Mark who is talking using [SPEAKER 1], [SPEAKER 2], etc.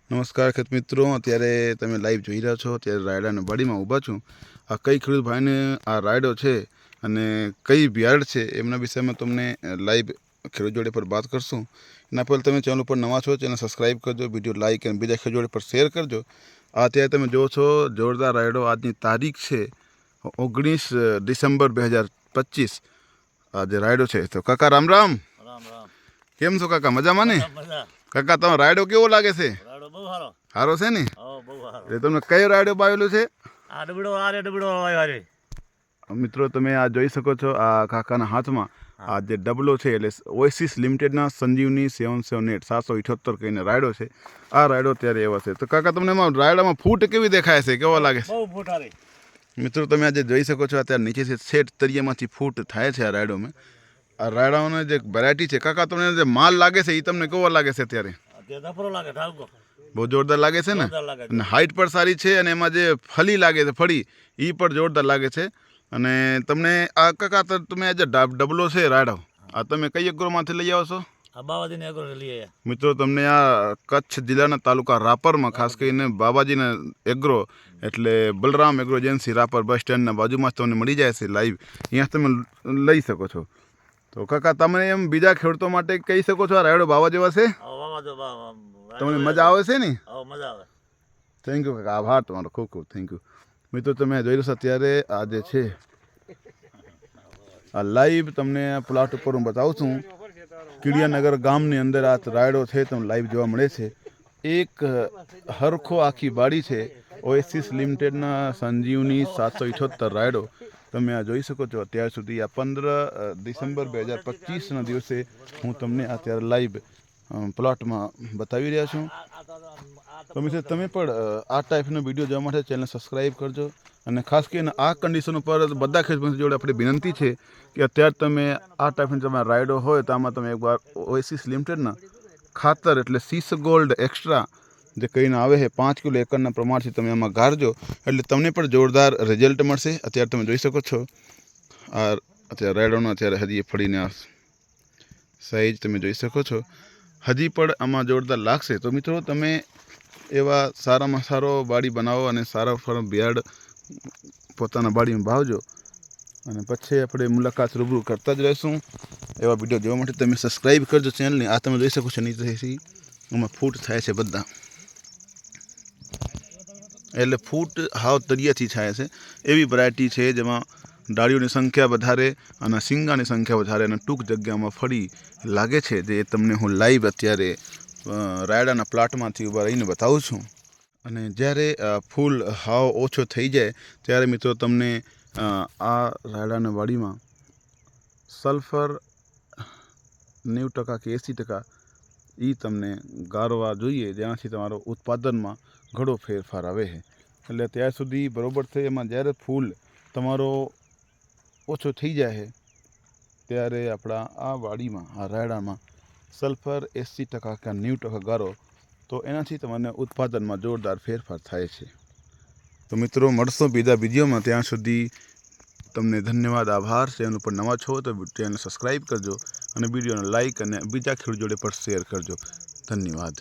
[SPEAKER 1] નમસ્કાર ખેત મિત્રો, અત્યારે તમે લાઈવ જોઈ રહ્યા છો. અત્યારે રાયડાના બાડીમાં ઊભા છું. આ કઈ ખેડૂત ભાઈને આ રાયડો છે અને કઈ બિયારણ છે એમના વિષયમાં તમને લાઈવ ખેડૂત જોડે પર વાત કરશું. એના પહેલાં તમે ચેનલ ઉપર નવા છો, ચેનલ સબસ્ક્રાઈબ કરજો, વિડીયો લાઈક અને બીજા ખેડૂત જોડે પર શેર કરજો. અત્યારે તમે જુઓ છો જોરદાર રાયડો. આજની તારીખ છે 19 ડિસેમ્બર 2025. આજે રાયડો છે. તો કાકા રામ રામ. કેમ છો કાકા? મજામાં ને? કાકા તમારો રાયડો કેવો લાગે છે? સારો છે ને? એટલે તમને કયો રાયડો વાવેલો છે? મિત્રો તમે આ જોઈ શકો છો, આ કાકાના હાથમાં આ જે ડબલો છે એટલે ઓએસિસ લિમિટેડના સંજીવની 778 778 કહીને રાયડો છે. આ રાયડો ત્યારે એવા છે. તો કાકા તમને એમાં રાયડામાં ફૂટ કેવી દેખાય છે? કેવો લાગે છે? મિત્રો તમે આજે જોઈ શકો છો, અત્યારે નીચે છે સેટ તરિયામાંથી ફૂટ થાય છે આ રાયડોમાં. આ રાયડાઓની જે વેરાયટી છે કાકા, તમને જે માલ લાગે છે એ તમને કેવો લાગે છે? અત્યારે બહુ જોરદાર લાગે છે ને? અને હાઈટ પણ સારી છે અને એમાં જે ફળી લાગે છે, ફળી એ પણ જોરદાર લાગે છે. અને તમને આ કાકા તમે આ જે ડબલો છે રાયડો, આ તમે કઈ એગ્રોમાંથી લઈ આવો છો? મિત્રો તમને આ કચ્છ જિલ્લાના તાલુકા રાપરમાં, ખાસ કરીને બાબાજીના એગ્રો એટલે બલરામ એગ્રો એજન્સી રાપર બસ સ્ટેન્ડના બાજુમાં તમને મળી જાય છે લાઈવ. અહીંયા તમે લઈ શકો છો. તો કાકા તમે એમ બીજા ખેડૂતો માટે કહી શકો છો આ રાયડો બાવા જેવા છે? તમને મજા આવે છે ને? થેન્ક યુ કાકા, આભાર તમારો ખૂબ ખૂબ થેન્ક યુ. મિત્રો તમે જોઈ રહ્યો છો અત્યારે આ જે છે આ લાઈવ તમને પ્લોટ ઉપર હું બતાવું છું. કીડિયાનગર ગામની અંદર આ રાયડો છે તમને લાઈવ જોવા મળે છે. એક હરખો આખી બાડી છે. ઓએસિસ લિમિટેડના સંજીવની 778 રાયડો તમે આ જોઈ શકો છો. અત્યાર સુધી આ 15 ડિસેમ્બર 2025ના દિવસે હું તમને અત્યારે લાઈવ પ્લોટમાં બતાવી રહ્યા છું. તો મિત્રો તમે પણ આ ટાઈપનો વિડીયો જોવા માટે ચેનલ સબસ્ક્રાઈબ કરજો. અને ખાસ કરીને આ કન્ડિશન ઉપર બધા ખેડૂતો જોડે આપણી વિનંતી છે કે અત્યારે તમે આ ટાઈપનો તમારા રાયડો હોય તો આમાં તમે એકવાર ઓએસિસ લિમિટેડના ખાતર એટલે સીસ ગોલ્ડ એક્સ્ટ્રા જે કહીને આવે છે 5 કિલો એકરના પ્રમાણથી તમે આમાં ગાળજો, એટલે તમને પણ જોરદાર રિઝલ્ટ મળશે. અત્યારે તમે જોઈ શકો છો આ અત્યારે રાયડોનો અત્યારે હજી ફળીને આ સાઈઝ તમે જોઈ શકો છો. હજી પણ આમાં જોરદાર લાગશે. તો મિત્રો તમે એવા સારામાં સારો બાડી બનાવો અને સારા ફળ બિયાડ પોતાના બાડીમાં વાવજો. અને પછી આપણે મુલાકાત રૂબરૂ કરતા જ રહીશું. એવા વિડીયો જોવા માટે તમે સબસ્ક્રાઈબ કરજો ચેનલને. આ તમે જોઈ શકો છો નીચે એમાં ફૂટ થાય છે બધા, એટલે ફૂટ હાવ તળિયાથી થાય છે. એવી વેરાયટી છે જેમાં ડાળીઓની સંખ્યા વધારે અને સિંગાની સંખ્યા વધારે અને ટૂંક જગ્યામાં ફળી લાગે છે. જે તમને હું લાઈવ અત્યારે રાયડાના પ્લાટમાંથી ઊભા રહીને બતાવું છું. અને જ્યારે ફૂલ હાવ ઓછો થઈ જાય ત્યારે મિત્રો તમને આ રાયડાના વાડીમાં સલ્ફર 90% કે 80% એ તમને ગાળવા જોઈએ, જેનાથી તમારો ઉત્પાદનમાં ઘણો ફેરફાર આવે છે. એટલે ત્યાર સુધી બરાબર છે. એમાં જ્યારે ફૂલ તમારો ઓછો થઈ જાય છે ત્યારે આપણા આ વાડીમાં આ રાયડામાં સલ્ફર 80% કે 90% ગાળો તો એનાથી તમને ઉત્પાદનમાં જોરદાર ફેરફાર થાય છે. તો મિત્રો મળશો બીજા વિડીયોમાં. ત્યાં સુધી તમને ધન્યવાદ, આભાર. ચેનલ ઉપર નવા છો તો ચેનલ સબસ્ક્રાઈબ કરજો અને વિડીયોને લાઈક અને બીજા ખેડૂત જોડે પણ શેર કરજો. ધન્યવાદ.